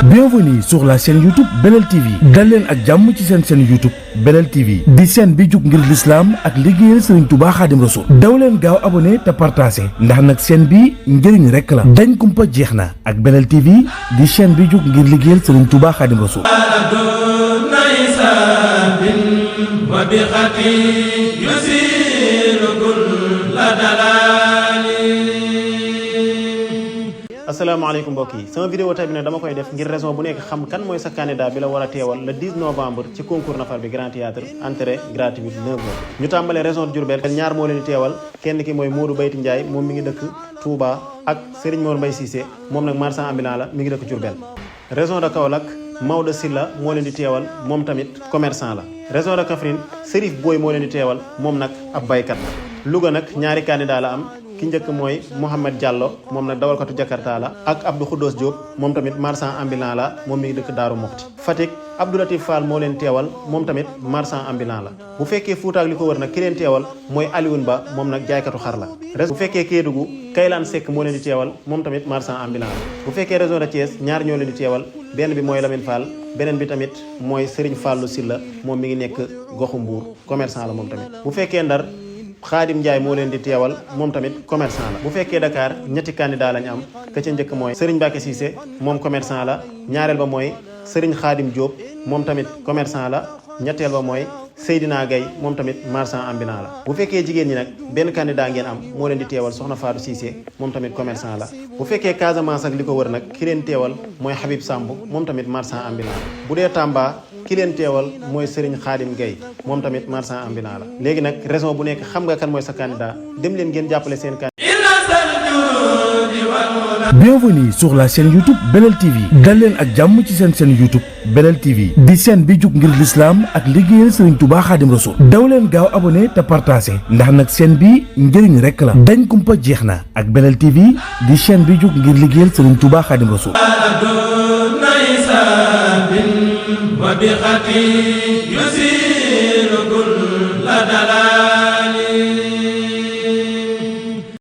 Bienvenue sur la chaîne YouTube Belel TV dal leen ak jàmm ci seen chaîne YouTube Belel TV di chaîne bi jug ngir l'islam ak liggéeyal Serigne Touba Khadim Rassoul daw leen gaaw abonné te partagé ndax nag chaîne bi njëriñ rek la dañ kumpa jeex na ak Belel TV di chaîne bi jug ngir liggéeyal Serigne Touba Khadim Rassoul. asalaamaaleykum mbokk yi sama vidéo tey bi ne dama koy def ngir raison bu nekk xam kan mooy sa candidat bi la war a teewal le 10 novembre ci concours Nafar bi Grand Théâtre entrée gratuite 9 heures ñu tàmbalee région de Diourbel ñaar moo leen di teewal kenn ki mooy Modou Bayti Ndiaye moom mi ngi dëkk Touba ak Serigne Mor Mbaye Cissé moom nag marchand ambulant la mi ngi dëkk Diourbel. région de Kaolack Maodo Sylla moo leen di teewal moom tamit commerçant la. région de Kaffrine Serif Boy moo leen di teewal moom nag ab baykat la. Louga nag ñaari candidat la am ki njëkk mooy Mouhamed Diallo moom nag dawalkatu Jakarta la ak Abdou Khoudos Diop moom tamit marchand ambulant la moom mi ngi dëkk Daaru Moxti. Fatick Abdou Latif Fall moo leen teewal moom tamit marchand ambulant la. bu fekkee Fouta ak li ko wër nag ki leen teewal mooy Alioune Ba moom nag jaaykatu xar la. bu fekkee Kédougou Kaylaan Seck moo leen di teewal moom tamit marchand ambulant la. bu fekkee région de Thiès ñaar ñoo leen di teewal benn bi mooy Lamine Fall beneen bi tamit mooy Serigne Fallou Sylla moom mi ngi nekk goxu Mbour commerçant la moom tamit. bu fekkee Ndar Khadim Ndiaye moo leen di teewal moom tamit commerçant la. bu fekkee Dakar ñetti candidat lañ am ka ca njëkk mooy Serigne Mbacké Cissé moom commerçant la ñaareel ba mooy Serigne Khadim Diop moom tamit commerçant la ñetteel ba mooy Seydina Gaye moom tamit marchand ambulant la. bu fekkee jigéen ñi nag benn candidat ngeen am moo leen di teewal Soxna Fatou Cissé moom tamit commerçant la. bu fekkee Casamance ak li ko wër nag ki leen teewal mooy Habib Samb moom tamit marchand ambulant la. bu dee Tamba ki leen teewal mooy Serigne Khadim Gaye moom tamit marchand ambulant la. léegi nag région bu nekk xam nga kan mooy sa candidat dem leen ngeen jàppale seen candidat. Bienvenue sur la chaîne YouTube Belel TV dal leen ak jàmm ci seen chaîne YouTube Belel TV di chaîne bi jug ngir l'islam ak liggéeyal Serigne Touba Khadim Rassoul daw leen gaaw abonné te partagé ndax nag chaîne bi njëriñ rek la dañ kumpa jeex na ak Belel TV di chaîne bi jug ngir liggéeyal Serigne Touba Khadim Rassoul. وبخطي يسير كل دلال